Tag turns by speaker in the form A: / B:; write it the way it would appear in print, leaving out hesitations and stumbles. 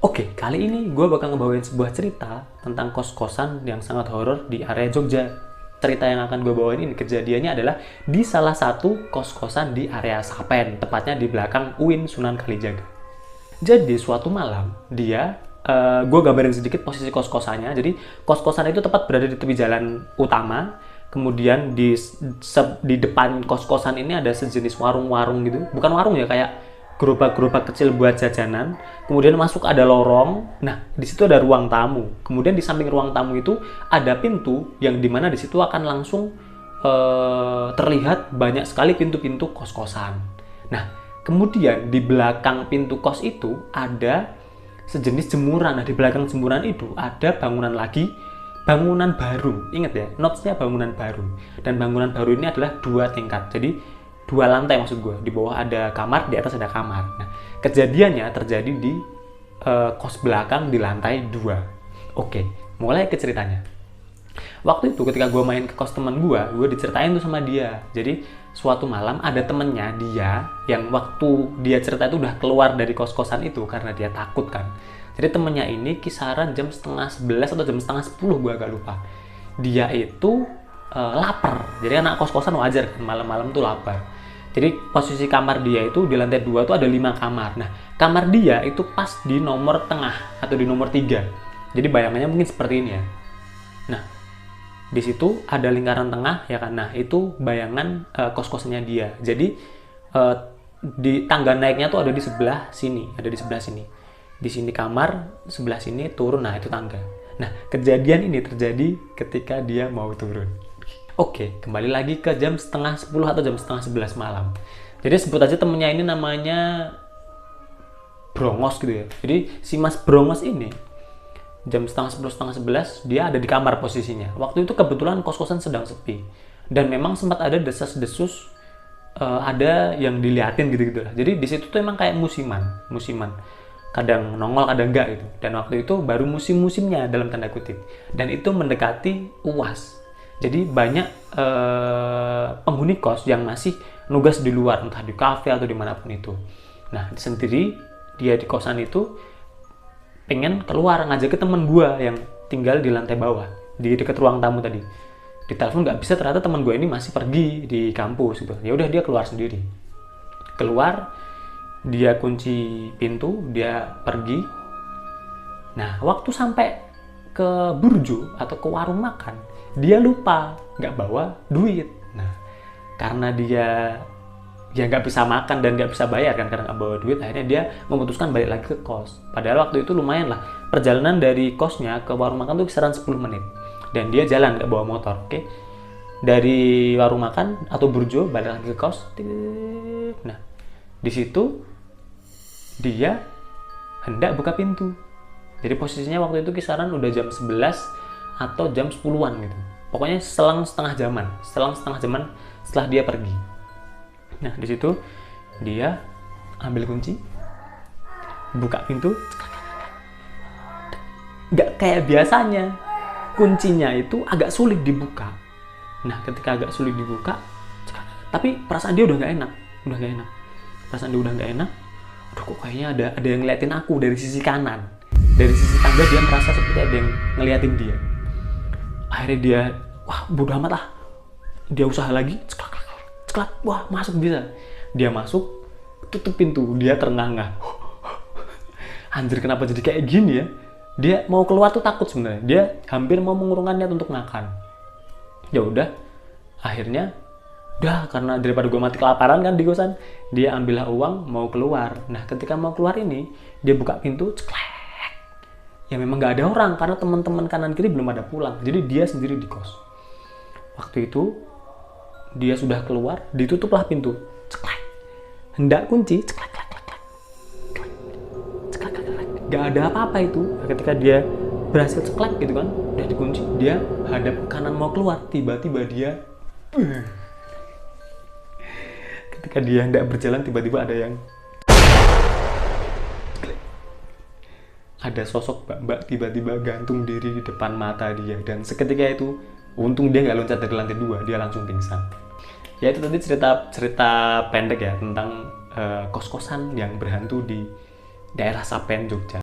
A: Oke, kali ini gue bakal ngebawain sebuah cerita tentang kos-kosan yang sangat horor di area Jogja. Cerita yang akan gue bawain ini kejadiannya adalah di salah satu kos-kosan di area Sapen, tepatnya di belakang UIN Sunan Kalijaga. Jadi suatu malam gue gambarin sedikit posisi kos-kosannya. Jadi kos-kosan itu tepat berada di tepi jalan utama. Kemudian di depan kos-kosan ini ada sejenis warung-warung gitu. Bukan warung ya, kayak gerobak-gerobak kecil buat jajanan. Kemudian masuk ada lorong. Nah, di situ ada ruang tamu. Kemudian di samping ruang tamu itu ada pintu yang dimana di situ akan langsung terlihat banyak sekali pintu-pintu kos-kosan. Nah, kemudian di belakang pintu kos itu ada sejenis jemuran. Nah, di belakang jemuran itu ada bangunan lagi, bangunan baru. Ingat ya, notes-nya bangunan baru. Dan bangunan baru ini adalah 2 tingkat. Jadi 2 lantai maksud gue. Di bawah ada kamar, di atas ada kamar. Nah, kejadiannya terjadi di kos belakang di lantai 2. Oke, mulai ke ceritanya. Waktu itu ketika gue main ke kos teman gue diceritain tuh sama dia. Jadi suatu malam ada temennya dia yang waktu dia cerita itu udah keluar dari kos-kosan itu karena dia takut kan. Jadi temennya ini kisaran jam setengah 11 atau jam setengah 10, gue agak lupa. Dia itu lapar. Jadi anak kos-kosan wajar kan, malam-malam tuh lapar. Jadi posisi kamar dia itu di lantai 2 tuh ada 5 kamar. Nah, kamar dia itu pas di nomor tengah atau di nomor 3. Jadi bayangannya mungkin seperti ini ya. Nah, di situ ada lingkaran tengah ya kan. Nah, itu bayangan kos-kosannya dia. Jadi di tangga naiknya tuh ada di sebelah sini, ada di sebelah sini. Di sini kamar, sebelah sini turun. Nah, itu tangga. Nah, kejadian ini terjadi ketika dia mau turun. Oke, kembali lagi ke jam setengah 10 atau jam setengah 11 malam. Jadi sebut aja temennya ini namanya Brongos gitu ya. Jadi si Mas Brongos ini jam setengah 10, setengah 11 dia ada di kamar posisinya. Waktu itu kebetulan kos-kosan sedang sepi. Dan memang sempat ada desas-desus ada yang diliatin gitu-gitu lah. Jadi di situ tuh emang kayak musiman. Kadang nongol, kadang enggak gitu. Dan waktu itu baru musim-musimnya dalam tanda kutip. Dan itu mendekati UAS. Jadi banyak penghuni kos yang masih nugas di luar, entah di kafe atau dimanapun itu. Nah, sendiri dia di kosan itu pengen keluar, ngajak ke temen gue yang tinggal di lantai bawah, di dekat ruang tamu tadi. Di telepon nggak bisa, ternyata temen gue ini masih pergi di kampus gitu. Ya udah dia keluar sendiri. Keluar, dia kunci pintu, dia pergi. Nah, waktu sampai ke burjo atau ke warung makan, dia lupa nggak bawa duit. Nah, karena dia nggak bisa makan dan nggak bisa bayar kan karena nggak bawa duit, akhirnya dia memutuskan balik lagi ke kos. Padahal waktu itu lumayan lah, perjalanan dari kosnya ke warung makan tuh kisaran 10 menit dan dia jalan nggak bawa motor. Oke, dari warung makan atau burjo balik lagi ke kos. Nah, di situ dia hendak buka pintu. Jadi posisinya waktu itu kisaran udah jam 11 atau jam 10-an gitu. Pokoknya selang setengah jaman setelah dia pergi. Nah, di situ dia ambil kunci, buka pintu. Nggak kayak biasanya. Kuncinya itu agak sulit dibuka. Nah, ketika agak sulit dibuka, tapi perasaan dia udah nggak enak. Perasaan dia udah nggak enak. Aduh, kok kayaknya ada yang ngeliatin aku dari sisi kanan. Dari sisi tangga dia merasa seperti ada yang ngeliatin dia. Akhirnya dia, wah bodo amat lah. Dia usaha lagi, ceklak, wah masuk bisa. Dia masuk, tutup pintu, dia terengah-engah. Anjir, kenapa jadi kayak gini ya? Dia mau keluar tuh takut sebenarnya. Dia hampir mau mengurungkan niat untuk makan. Ya udah, akhirnya karena daripada gue mati kelaparan kan di kosan, dia ambillah uang mau keluar. Nah, ketika mau keluar ini, dia buka pintu, ceklek. Ya memang nggak ada orang karena teman-teman kanan kiri belum ada pulang. Jadi dia sendiri di kos. Waktu itu dia sudah keluar, ditutuplah pintu. Ceklek. Hendak kunci, ceklek. Nggak ada apa-apa itu. Ketika dia berhasil ceklek gitu kan, udah dikunci, dia hadap kanan mau keluar, tiba-tiba dia ketika dia hendak berjalan tiba-tiba ada sosok mbak tiba-tiba gantung diri di depan mata dia, dan seketika itu untung dia nggak loncat dari lantai 2, dia langsung pingsan. Ya itu tadi cerita pendek ya tentang kos-kosan yang berhantu di daerah Sapen, Jogja.